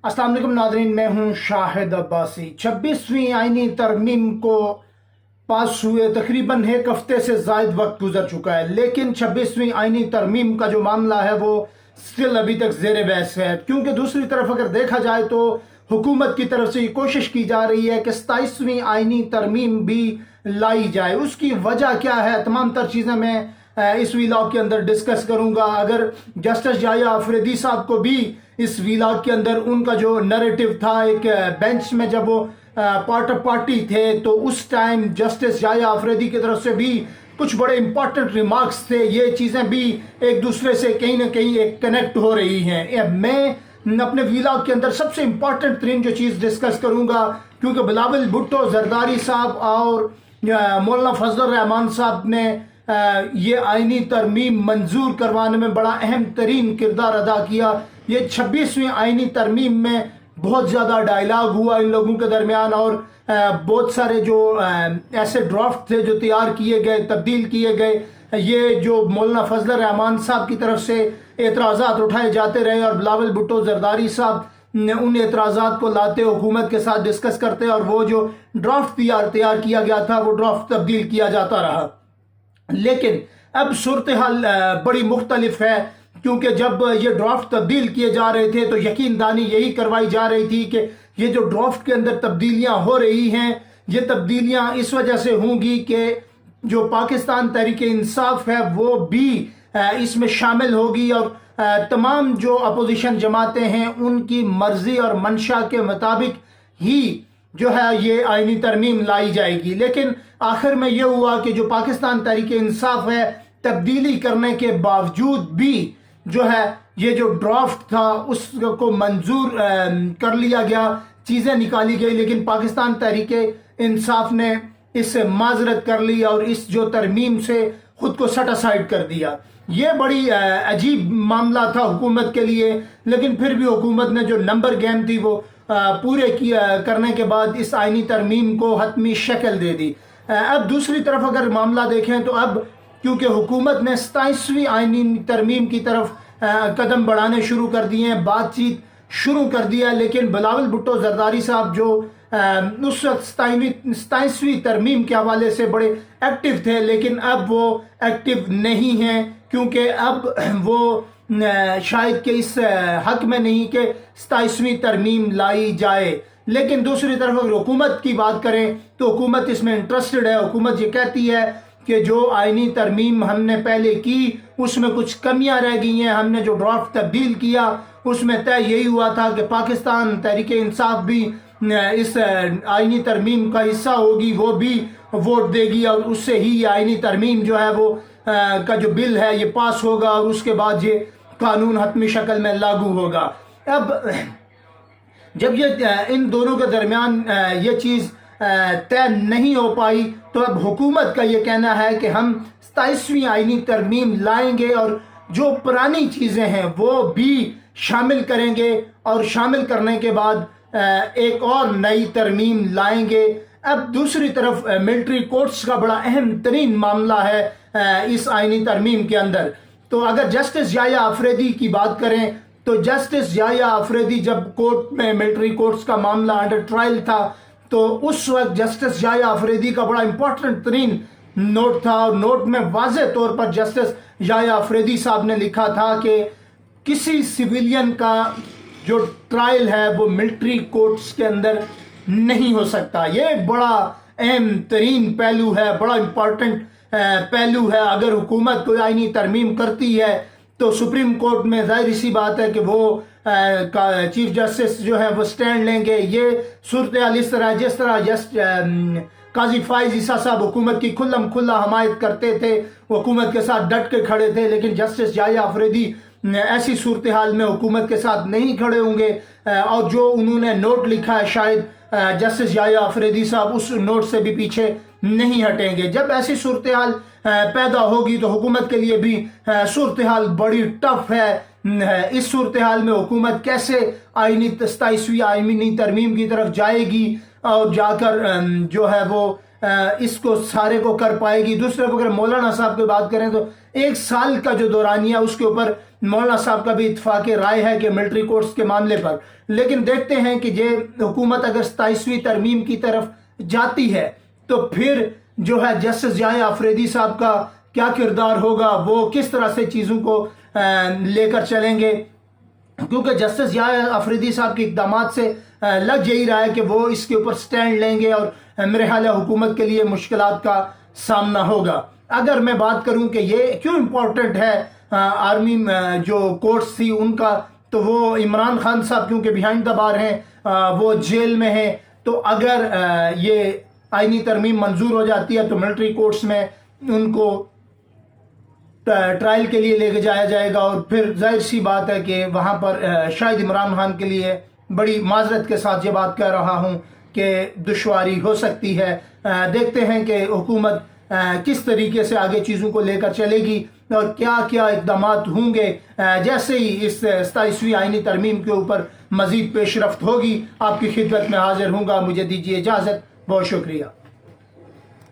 अस्सलाम वालेकुम नाज़रीन, मैं हूं शाहिद अब्बासी। 26वीं आईनी तरमीम को पास हुए तकरीबन एक हफ्ते से ज़ायद वक्त गुजर चुका है, लेकिन 26वीं आईनी तरमीम का जो मामला है वो स्टिल अभी तक ज़ेर बहस है। क्योंकि दूसरी तरफ अगर देखा जाए तो हुकूमत की तरफ से ये कोशिश की जा रही है कि 27वीं आईनी तरमीम भी लाई जाए। उसकी वजह क्या है, तमाम तर चीज़ें मैं इस वीलॉग के अंदर डिस्कस करूंगा। अगर जस्टिस जाया अफरीदी साहब को भी इस वीलॉग के अंदर उनका जो नैरेटिव था, एक बेंच में जब वो पार्ट ऑफ पार्टी थे तो उस टाइम जस्टिस जाया अफरीदी की तरफ से भी कुछ बड़े इंपॉर्टेंट रिमार्क्स थे। ये चीज़ें भी एक दूसरे से कहीं ना कहीं एक कनेक्ट हो रही हैं। मैं अपने वीलॉग के अंदर सबसे इंपॉर्टेंट तरीन जो चीज़ डिस्कस करूंगा, क्योंकि बिलावल भुट्टो जरदारी साहब और मौलाना फजल रहमान साहब ने ये आईनी तरमीम मंजूर करवाने में बड़ा अहम तरीन किरदार अदा किया। ये 26वीं आईनी तरमीम में बहुत ज़्यादा डायलॉग हुआ इन लोगों के दरमियान, और बहुत सारे जो ऐसे ड्राफ्ट थे जो तैयार किए गए, तब्दील किए गए। ये जो मौलाना फजल रहमान साहब की तरफ से एतराज़ात उठाए जाते रहे और बिलावल भुट्टो जरदारी साहब उन एतराज़ात को लाते, हुकूमत के साथ डिस्कस करते, और वो जो ड्राफ्ट तैयार किया गया था वो ड्राफ्ट तब्दील किया जाता रहा। लेकिन अब सूरत हाल बड़ी मुख्तलिफ है, क्योंकि जब ये ड्राफ्ट तब्दील किए जा रहे थे तो यकीन दानी यही करवाई जा रही थी कि ये जो ड्राफ्ट के अंदर तब्दीलियां हो रही हैं, ये तब्दीलियां इस वजह से होंगी कि जो पाकिस्तान तहरीक इंसाफ है वो भी इसमें शामिल होगी, और तमाम जो अपोजिशन जमातें हैं उनकी मर्जी और मंशा के मुताबिक ही जो है ये आईनी तरमीम लाई जाएगी। लेकिन आखिर में ये हुआ कि जो पाकिस्तान तहरीक इंसाफ है, तब्दीली करने के बावजूद भी जो है ये जो ड्राफ्ट था उसको मंजूर कर लिया गया, चीज़ें निकाली गई, लेकिन पाकिस्तान तहरीक इंसाफ ने इससे माजरत कर ली और इस जो तरमीम से खुद को सेट असाइड कर दिया। ये बड़ी अजीब मामला था हुकूमत के लिए, लेकिन फिर भी हुकूमत ने जो नंबर गेम थी वो पूरे करने के बाद इस आईनी तरमीम को हतमी शक्ल दे दी। अब दूसरी तरफ अगर मामला देखें तो अब क्योंकि हुकूमत ने 27वीं आईनी तरमीम की तरफ कदम बढ़ाने शुरू कर दिए हैं, बातचीत शुरू कर दिया, लेकिन बिलावल भुट्टो जरदारी साहब जो उस वक्त 27वीं तरमीम के हवाले से बड़े एक्टिव थे, लेकिन अब वो एक्टिव नहीं हैं, क्योंकि अब वो शायद के इस हक में नहीं कि 27वीं तरमीम लाई जाए। लेकिन दूसरी तरफ अगर हुकूमत की बात करें तो हुकूमत इसमें इंटरेस्टेड है। हुकूमत ये कहती है कि जो आईनी तरमीम हमने पहले की उसमें कुछ कमियां रह गई हैं, हमने जो ड्राफ्ट तब्दील किया उसमें तय यही हुआ था कि पाकिस्तान तहरीक इंसाफ भी इस आईनी तरमीम का हिस्सा होगी, वो भी वोट देगी, और उससे ही ये आईनी तरमीम जो है वो का जो बिल है ये पास होगा, और उसके बाद ये कानून हतमी शक्ल में लागू होगा। अब जब ये इन दोनों के दरमियान ये चीज़ तय नहीं हो पाई, तो अब हुकूमत का ये कहना है कि हम 27वीं आईनी तरमीम लाएंगे और जो पुरानी चीज़ें हैं वो भी शामिल करेंगे, और शामिल करने के बाद एक और नई तरमीम लाएंगे। अब दूसरी तरफ मिलिट्री कोर्ट्स का बड़ा अहम तरीन मामला है इस आईनी तरमीम के अंदर। तो अगर जस्टिस जाया अफरीदी की बात करें तो जस्टिस जाया अफरीदी जब कोर्ट में मिलिट्री कोर्ट्स का मामला अंडर ट्रायल था तो उस वक्त जस्टिस जाया अफरीदी का बड़ा इंपॉर्टेंट तरीन नोट था, और नोट में वाज़ेह तौर पर जस्टिस जाया अफरीदी साहब ने लिखा था कि किसी सिविलियन का जो ट्रायल है वो मिलिट्री कोर्ट्स के अंदर नहीं हो सकता। ये बड़ा अहम तरीन पहलू है, बड़ा इंपॉर्टेंट पहलू है। अगर हुकूमत कोई आईनी तरमीम करती है तो सुप्रीम कोर्ट में जाहिर सी बात है कि वो चीफ जस्टिस जो है वो स्टैंड लेंगे। ये सूरत हाल इस तरह जिस तरह काजी फाइज ईसा साहब हुकूमत की खुल्लम खुल्ला हमायत करते थे, हुकूमत के साथ डट के खड़े थे, लेकिन जस्टिस जाया अफरीदी ऐसी सूरत हाल में हुकूमत के साथ नहीं खड़े होंगे, और जो उन्होंने नोट लिखा है शायद जस्टिस जाया अफरीदी साहब उस नोट से भी पीछे नहीं हटेंगे। जब ऐसी सूरत हाल पैदा होगी तो हुकूमत के लिए भी सूरत हाल बड़ी टफ है। इस सूरत हाल में हुकूमत कैसे आईनी 27वीं आईनी तरमीम की तरफ जाएगी और जाकर जो है वो اس کو سارے کو کر پائے گی. دوسرے اگر مولانا صاحب کی بات کریں تو 1 سال کا جو دورانیہ اس کے اوپر مولانا صاحب کا بھی اتفاق رائے ہے کہ ملٹری کورٹس کے معاملے پر. لیکن دیکھتے ہیں کہ یہ حکومت اگر 27ویں ترمیم کی طرف جاتی ہے تو پھر جو ہے جسٹس ضیاء آفریدی صاحب کا کیا کردار ہوگا, وہ کس طرح سے چیزوں کو لے کر چلیں گے, کیونکہ جسٹس ضیاء آفریدی صاحب کے اقدامات سے لگ یہی رہا ہے کہ وہ اس کے اوپر سٹینڈ لیں گے اور میرے خیال ہے حکومت کے لیے مشکلات کا سامنا ہوگا. اگر میں بات کروں کہ یہ کیوں امپورٹنٹ ہے آرمی جو کورٹس تھی ان کا, تو وہ عمران خان صاحب کیونکہ بیہائنڈ دا بار ہیں, وہ جیل میں ہیں, تو اگر یہ آئینی ترمیم منظور ہو جاتی ہے تو ملٹری کورٹس میں ان کو ٹرائل کے لیے لے کے جایا جائے گا, اور پھر ظاہر سی بات ہے کہ وہاں پر شاید عمران خان کے لیے بڑی معذرت کے ساتھ یہ بات کہہ رہا ہوں کہ دشواری ہو سکتی ہے. دیکھتے ہیں کہ حکومت کس طریقے سے آگے چیزوں کو لے کر چلے گی اور کیا کیا اقدامات ہوں گے. جیسے ہی اس 27ویں آئینی ترمیم کے اوپر مزید پیش رفت ہوگی آپ کی خدمت میں حاضر ہوں گا. مجھے دیجیے اجازت, بہت شکریہ.